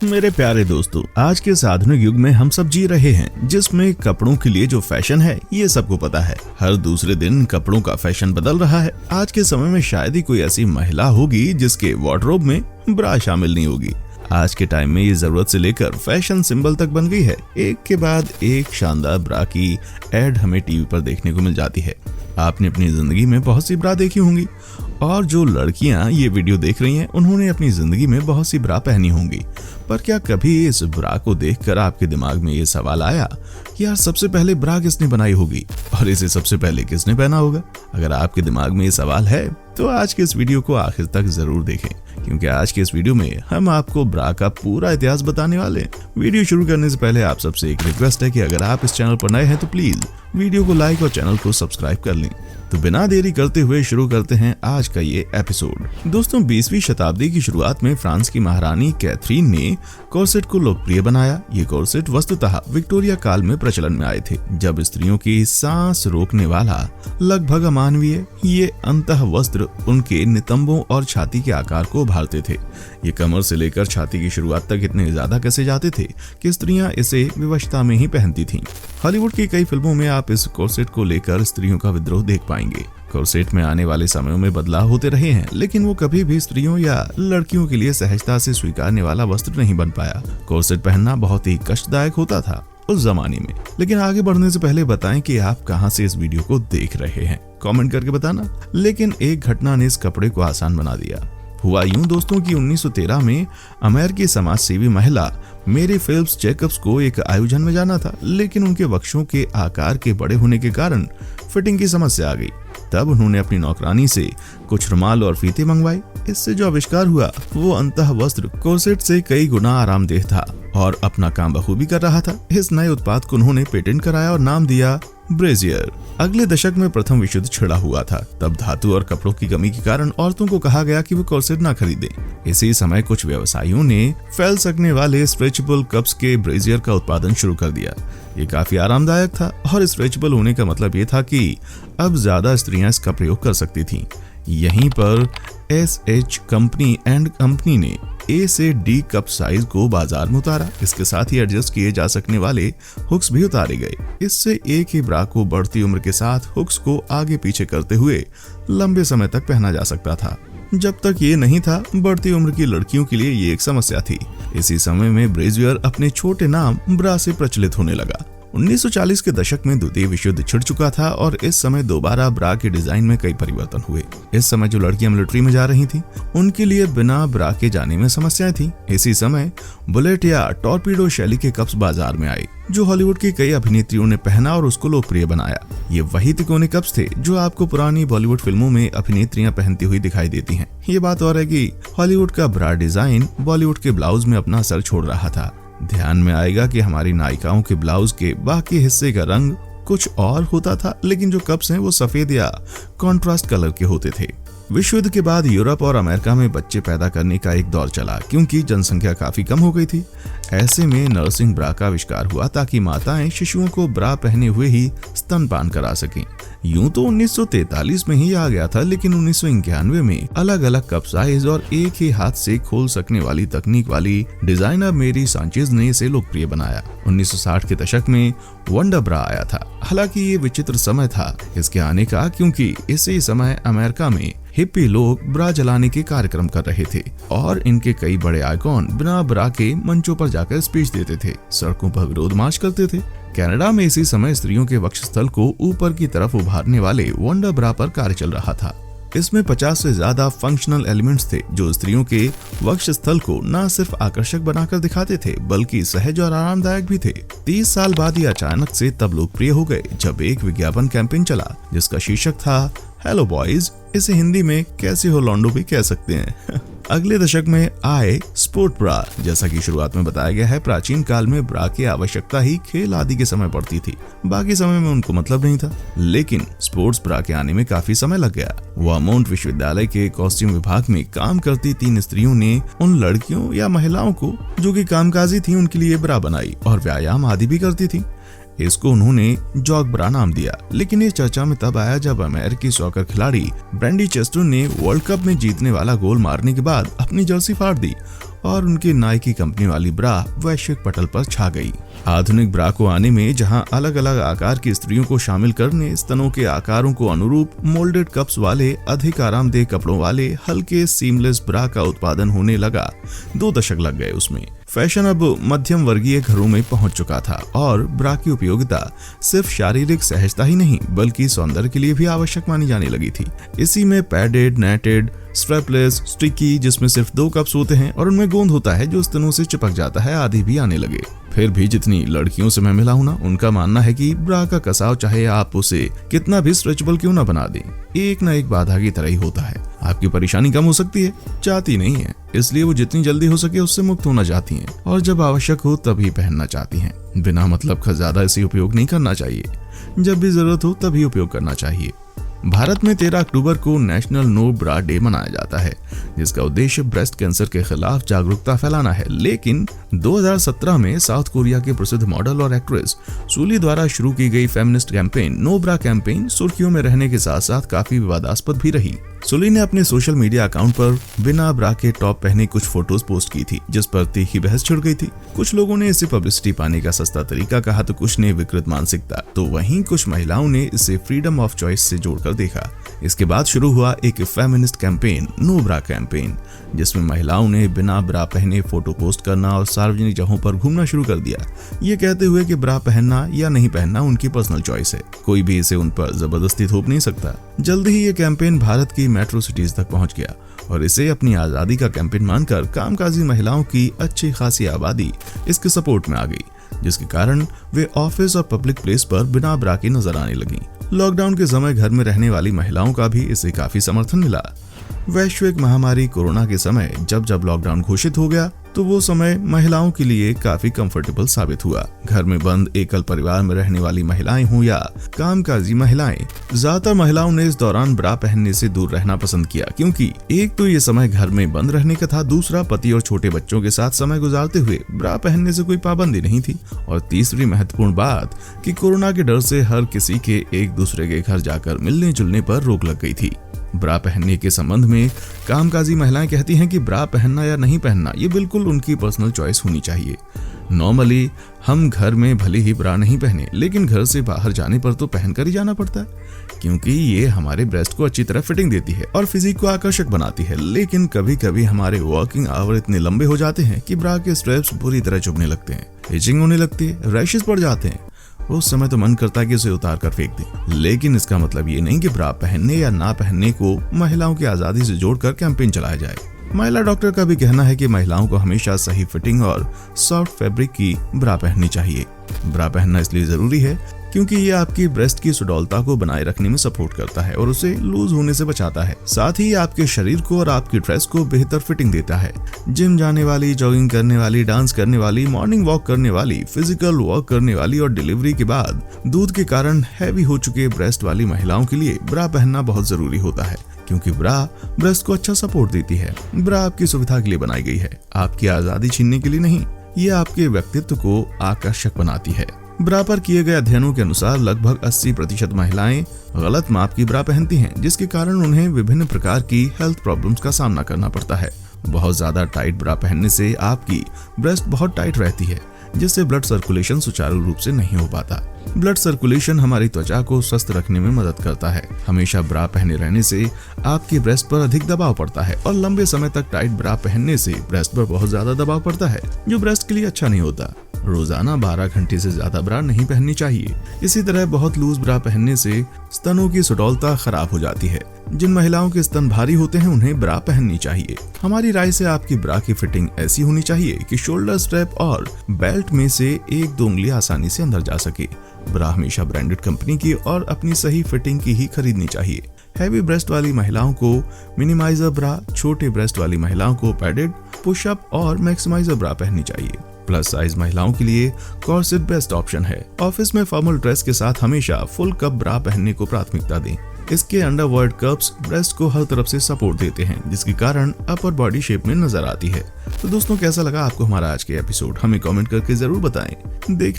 मेरे प्यारे दोस्तों, आज के इस आधुनिक युग में हम सब जी रहे हैं जिसमें कपड़ों के लिए जो फैशन है ये सबको पता है। हर दूसरे दिन कपड़ों का फैशन बदल रहा है। आज के समय में शायद ही कोई ऐसी महिला होगी जिसके वार्डरोब में ब्रा शामिल नहीं होगी। आज के टाइम में ये जरूरत से लेकर फैशन सिंबल तक बन गई है। एक के बाद एक शानदार ब्रा की एड हमें टीवी पर देखने को मिल जाती है। आपने अपनी जिंदगी में बहुत सी ब्रा देखी होंगी और जो लड़कियां ये वीडियो देख रही हैं उन्होंने अपनी जिंदगी में बहुत सी ब्रा पहनी होंगी। पर क्या कभी इस ब्रा को देखकर आपके दिमाग में ये सवाल आया कि यार सबसे पहले ब्रा किसने बनाई होगी और इसे सबसे पहले किसने पहना होगा? अगर आपके दिमाग में ये सवाल है तो आज के इस वीडियो को आखिर तक जरूर देखें, क्योंकि आज के इस वीडियो में हम आपको ब्रा का पूरा इतिहास बताने वाले हैं। वीडियो शुरू करने से पहले आप सबसे एक रिक्वेस्ट है कि अगर आप इस चैनल पर नए हैं तो प्लीज वीडियो को लाइक और चैनल को सब्सक्राइब कर लें। तो बिना देरी करते हुए शुरू करते हैं आज का ये एपिसोड। दोस्तों, 20वीं शताब्दी की शुरुआत में फ्रांस की महारानी कैथरीन ने कॉर्सेट को लोकप्रिय बनाया। ये कॉर्सेट वस्तुतः विक्टोरिया काल में प्रचलन में आए थे, जब स्त्रियों की सांस रोकने वाला लगभग अमानवीय ये अंतः वस्त्र उनके नितंबों और छाती के आकार को उभारते थे। ये कमर से लेकर छाती की शुरुआत तक इतने ज्यादा कसे जाते थे कि स्त्रियां इसे विवशता में ही पहनती थीं। हॉलीवुड की कई फिल्मों में आप इस कॉर्सेट को लेकर स्त्रियों का विद्रोह देख पाएंगे। कॉर्सेट में आने वाले समयों में बदलाव होते रहे हैं, लेकिन वो कभी भी स्त्रियों या लड़कियों के लिए सहजता से स्वीकारने वाला वस्त्र नहीं बन पाया। कॉर्सेट पहनना बहुत ही कष्टदायक होता था उस जमाने में। लेकिन आगे बढ़ने से पहले बताएं कि आप कहां से इस वीडियो को देख रहे हैं, कमेंट करके बताना। लेकिन एक घटना ने इस कपड़े को आसान बना दिया। हुआ यूं दोस्तों कि 1913 में अमेरिकी समाज सेवी महिला मेरी फिलिप्स जैकब्स को एक आयोजन में जाना था, लेकिन उनके वक्षों के आकार के बड़े होने के कारण फिटिंग की समस्या आ गई। तब उन्होंने अपनी नौकरानी से कुछ रुमाल और फीते मंगवाए। इससे जो आविष्कार हुआ वो अंतः वस्त्र कॉर्सेट से कई गुना आरामदेह था और अपना काम बखूबी कर रहा था। इस नए उत्पाद को उन्होंने पेटेंट कराया और नाम दिया ब्रेजियर। अगले दशक में प्रथम विश्व युद्ध छिड़ा हुआ था। तब धातु और कपड़ों की कमी के कारण औरतों को कहा गया कि वो कॉर्सेट ना खरीदें। इसी समय कुछ व्यवसायियों ने फैल सकने वाले स्ट्रेचेबल कप्स के ब्रेजियर का उत्पादन शुरू कर दिया। ये काफी आरामदायक था और स्ट्रेचेबल होने का मतलब ये था कि अब ज्यादा स्त्रियां इसका प्रयोग कर सकती थीं। यहीं पर SH कंपनी एंड कंपनी ने A से D कप साइज को बाजार में उतारा। इसके साथ ही एडजस्ट किए जा सकने वाले हुक्स भी उतारे गए। इससे एक ही ब्रा को बढ़ती उम्र के साथ हुक्स को आगे पीछे करते हुए लंबे समय तक पहना जा सकता था। जब तक ये नहीं था, बढ़ती उम्र की लड़कियों के लिए ये एक समस्या थी। इसी समय में ब्रेजियर अपने छोटे नाम ब्रा से प्रचलित होने लगा। 1940 के दशक में द्वितीय विश्व युद्ध छिड़ चुका था और इस समय दोबारा ब्रा के डिजाइन में कई परिवर्तन हुए। इस समय जो लड़कियां मिलिट्री में जा रही थीं, उनके लिए बिना ब्रा के जाने में समस्याएं थीं। इसी समय बुलेट या टॉर्पीडो शैली के कप्स बाजार में आए, जो हॉलीवुड की कई अभिनेत्रियों ने पहना और उसको लोकप्रिय बनाया। ये वही तिकोने कप्स थे जो आपको पुरानी बॉलीवुड फिल्मों में अभिनेत्रियां पहनती हुई दिखाई देती हैं। ये बात और है कि हॉलीवुड का ब्रा डिजाइन बॉलीवुड के ब्लाउज में अपना असर छोड़ रहा था। ध्यान में आएगा कि हमारी नायिकाओं के ब्लाउज के बाकी हिस्से का रंग कुछ और होता था, लेकिन जो कप्स हैं वो सफेद या कॉन्ट्रास्ट कलर के होते थे। विश्व युद्ध के बाद यूरोप और अमेरिका में बच्चे पैदा करने का एक दौर चला, क्योंकि जनसंख्या काफी कम हो गई थी। ऐसे में नर्सिंग ब्रा का आविष्कार हुआ ताकि माताएं शिशुओं को ब्रा पहने हुए ही स्तनपान करा सकें। यूं तो 1943 में ही आ गया था, लेकिन 1991 में अलग अलग कप साइज और एक ही हाथ से खोल सकने वाली तकनीक वाली डिजाइनर मेरी सांचेज ने इसे लोकप्रिय बनाया। 1960 के दशक में वंडर ब्रा आया था। हालांकि ये विचित्र समय था इसके आने का, क्योंकि इसी समय अमेरिका में हिप्पी लोग ब्रा जलाने के कार्यक्रम कर रहे थे और इनके कई बड़े आइकॉन बिना ब्रा के मंचों पर जाकर स्पीच देते थे, सड़कों पर विरोध मार्च करते थे। कनाडा में इसी समय स्त्रियों के वक्षस्थल को ऊपर की तरफ उभारने वाले वंडर ब्रा पर कार्य चल रहा था। इसमें 50 से ज्यादा फंक्शनल एलिमेंट्स थे जो स्त्रियों के वक्षस्थल को न सिर्फ आकर्षक बनाकर दिखाते थे, बल्कि सहज और आरामदायक भी थे। 30 साल बाद ये अचानक से तब लोकप्रिय हो गए जब एक विज्ञापन कैंपेन चला जिसका शीर्षक था हेलो बॉयज। इसे हिंदी में कैसे हो लॉन्डो भी कह सकते हैं। अगले दशक में आए स्पोर्ट ब्रा। जैसा कि शुरुआत में बताया गया है, प्राचीन काल में ब्रा की आवश्यकता ही खेल आदि के समय पड़ती थी, बाकी समय में उनको मतलब नहीं था। लेकिन स्पोर्ट्स ब्रा के आने में काफी समय लग गया। वर्मोंट विश्वविद्यालय के कॉस्ट्यूम विभाग में काम करती 3 स्त्रियों ने उन लड़कियों या महिलाओं को जो कि कामकाजी थी उनके लिए ब्रा बनाई और व्यायाम आदि भी करती थी। इसको उन्होंने जॉग ब्रा नाम दिया। लेकिन ये चर्चा में तब आया जब अमेरिकी सॉकर खिलाड़ी ब्रैंडी चेस्टर ने वर्ल्ड कप में जीतने वाला गोल मारने के बाद अपनी जर्सी फाड़ दी और उनकी नाइकी कंपनी वाली ब्रा वैश्विक पटल पर छा गई। आधुनिक ब्रा को आने में जहां अलग अलग आकार की स्त्रियों को शामिल करने, स्तनों के आकारों को अनुरूप मोल्डेड कप्स वाले अधिक आरामदेह कपड़ों वाले हल्के सीमलेस ब्रा का उत्पादन होने लगा, 2 दशक लग गए उसमें। फैशन अब मध्यम वर्गीय घरों में पहुंच चुका था और ब्रा की उपयोगिता सिर्फ शारीरिक सहजता ही नहीं बल्कि सौंदर्य के लिए भी आवश्यक मानी जाने लगी थी। इसी में पैडेड, नेटेड, स्ट्रैपलेस, स्टिकी जिसमें सिर्फ 2 कप्स होते हैं और उनमें गोंद होता है जो स्तनों से चिपक जाता है आदि भी आने लगे। फिर भी जितनी लड़कियों से मैं मिला हूं ना, उनका मानना है कि ब्रा का कसाव चाहे आप उसे कितना भी स्ट्रेचेबल क्यों ना बना दें, एक ना एक बाधा की तरह ही होता है। आपकी परेशानी कम हो सकती है, चाहती नहीं है, इसलिए वो जितनी जल्दी हो सके उससे मुक्त होना चाहती हैं और जब आवश्यक हो तभी पहनना चाहती हैं। बिना मतलब का ज्यादा इसे उपयोग नहीं करना चाहिए, जब भी जरूरत हो तभी उपयोग करना चाहिए। भारत में 13 अक्टूबर को नेशनल नो ब्रा डे मनाया जाता है, जिसका उद्देश्य ब्रेस्ट कैंसर के खिलाफ जागरूकता फैलाना है। लेकिन 2017 में साउथ कोरिया के प्रसिद्ध मॉडल और एक्ट्रेस सुली द्वारा शुरू की गई फेमिनिस्ट कैंपेन नो ब्रा कैंपेन सुर्खियों में रहने के साथ साथ काफी विवादास्पद भी रही। सुली ने अपने सोशल मीडिया अकाउंट पर बिना ब्रा के टॉप पहने कुछ फोटोज पोस्ट की थी, जिस पर तीखी बहस छिड़ गई थी। कुछ लोगों ने इसे पब्लिसिटी पाने का सस्ता तरीका कहा तो कुछ ने विकृत मानसिकता, तो वहीं कुछ महिलाओं ने इसे फ्रीडम ऑफ चॉइस से जोड़कर देखा। इसके बाद शुरू हुआ एक फेमिनिस्ट कैंपेन नो ब्रा कैंपेन, जिसमें महिलाओं ने बिना ब्रा पहने फोटो पोस्ट करना और सार्वजनिक जगहों पर घूमना शुरू कर दिया, ये कहते हुए कि ब्रा पहनना या नहीं पहनना उनकी पर्सनल चॉइस है, कोई भी इसे उन पर जबरदस्ती थोप नहीं सकता। जल्दी ही ये कैंपेन भारत की मेट्रो सिटीज तक पहुंच गया और इसे अपनी आजादी का कैंपेन मानकर कामकाजी महिलाओं की अच्छी खासी आबादी इसके सपोर्ट में आ गई, जिसके कारण वे ऑफिस और पब्लिक प्लेस पर बिना ब्रा के नजर आने लगी। लॉकडाउन के समय घर में रहने वाली महिलाओं का भी इसे काफी समर्थन मिला। वैश्विक महामारी कोरोना के समय जब लॉकडाउन घोषित हो गया तो वो समय महिलाओं के लिए काफी कंफर्टेबल साबित हुआ। घर में बंद एकल परिवार में रहने वाली महिलाएं हों या कामकाजी महिलाएं, ज्यादातर महिलाओं ने इस दौरान ब्रा पहनने से दूर रहना पसंद किया, क्योंकि एक तो ये समय घर में बंद रहने का था, दूसरा पति और छोटे बच्चों के साथ समय गुजारते हुए ब्रा पहनने से कोई पाबंदी नहीं थी, और तीसरी महत्वपूर्ण बात कि कोरोना के डर से हर किसी के एक दूसरे के घर जाकर मिलने जुलने पर रोक लग गई थी। ब्रा पहनने के संबंध में कामकाजी महिलाएं कहती हैं कि ब्रा पहनना या नहीं पहनना ये बिल्कुल उनकी पर्सनल चॉइस होनी चाहिए। नॉर्मली हम घर में भले ही ब्रा नहीं पहने, लेकिन घर से बाहर जाने पर तो पहनकर ही जाना पड़ता है, क्योंकि ये हमारे ब्रेस्ट को अच्छी तरह फिटिंग देती है और फिजिक को आकर्षक बनाती है। लेकिन कभी कभी हमारे वर्किंग आवर इतने लंबे हो जाते हैं कि ब्रा के स्ट्रैप्स बुरी तरह चुभने लगते हैं, इचिंग होने लगती है, रैशेस पड़ जाते हैं। उस समय तो मन करता है कि उसे उतार कर फेंक दें। लेकिन इसका मतलब ये नहीं कि ब्रा पहनने या ना पहनने को महिलाओं की आजादी से जोड़कर कैंपेन चलाया जाए। महिला डॉक्टर का भी कहना है कि महिलाओं को हमेशा सही फिटिंग और सॉफ्ट फैब्रिक की ब्रा पहननी चाहिए। ब्रा पहनना इसलिए जरूरी है क्योंकि ये आपकी ब्रेस्ट की सुडौलता को बनाए रखने में सपोर्ट करता है और उसे लूज होने से बचाता है। साथ ही आपके शरीर को और आपकी ड्रेस को बेहतर फिटिंग देता है। जिम जाने वाली, जॉगिंग करने वाली, डांस करने वाली, मॉर्निंग वॉक करने वाली, फिजिकल वर्क करने वाली और डिलीवरी के बाद दूध के कारण हैवी हो चुके ब्रेस्ट वाली महिलाओं के लिए ब्रा पहनना बहुत जरूरी होता है, क्योंकि ब्रा ब्रेस्ट को अच्छा सपोर्ट देती है। ब्रा आपकी सुविधा के लिए बनाई गई है, आपकी आजादी छीनने के लिए नहीं। ये आपके व्यक्तित्व को आकर्षक बनाती है। ब्रा पर किए गए अध्ययनों के अनुसार लगभग 80% महिलाएं गलत माप की ब्रा पहनती हैं, जिसके कारण उन्हें विभिन्न प्रकार की हेल्थ प्रॉब्लम्स का सामना करना पड़ता है। बहुत ज्यादा टाइट ब्रा पहनने से आपकी ब्रेस्ट बहुत टाइट रहती है, जिससे ब्लड सर्कुलेशन सुचारू रूप से नहीं हो पाता। ब्लड सर्कुलेशन हमारी त्वचा को स्वस्थ रखने में मदद करता है। हमेशा ब्रा पहने रहने से आपकी ब्रेस्ट पर अधिक दबाव पड़ता है और लंबे समय तक टाइट ब्रा पहनने से ब्रेस्ट पर बहुत ज्यादा दबाव पड़ता है, जो ब्रेस्ट के लिए अच्छा नहीं होता। रोजाना 12 घंटे से ज्यादा ब्रा नहीं पहननी चाहिए। इसी तरह बहुत लूज ब्रा पहनने से स्तनों की सुडौलता खराब हो जाती है। जिन महिलाओं के स्तन भारी होते हैं उन्हें ब्रा पहननी चाहिए। हमारी राय से आपकी ब्रा की फिटिंग ऐसी होनी चाहिए कि शोल्डर स्ट्रैप और बेल्ट में से 1-2 उंगली आसानी से अंदर जा सके। ब्रा हमेशा ब्रांडेड कंपनी की और अपनी सही फिटिंग की ही खरीदनी चाहिए। हैवी ब्रेस्ट वाली महिलाओं को मिनिमाइजर ब्रा, छोटे ब्रेस्ट वाली महिलाओं को पैडेड, पुशअप और मैक्सिमाइजर ब्रा पहननी चाहिए। प्लस साइज महिलाओं के लिए कॉर्सेट बेस्ट ऑप्शन है। ऑफिस में फॉर्मल ड्रेस के साथ हमेशा फुल कप ब्रा पहनने को प्राथमिकता दें। इसके अंडरवर्ड कप्स ब्रेस्ट को हर तरफ से सपोर्ट देते हैं, जिसके कारण अपर बॉडी शेप में नजर आती है। तो दोस्तों, कैसा लगा आपको हमारा आज के एपिसोड? हमें कमेंट करके जरूर बताएं। देखने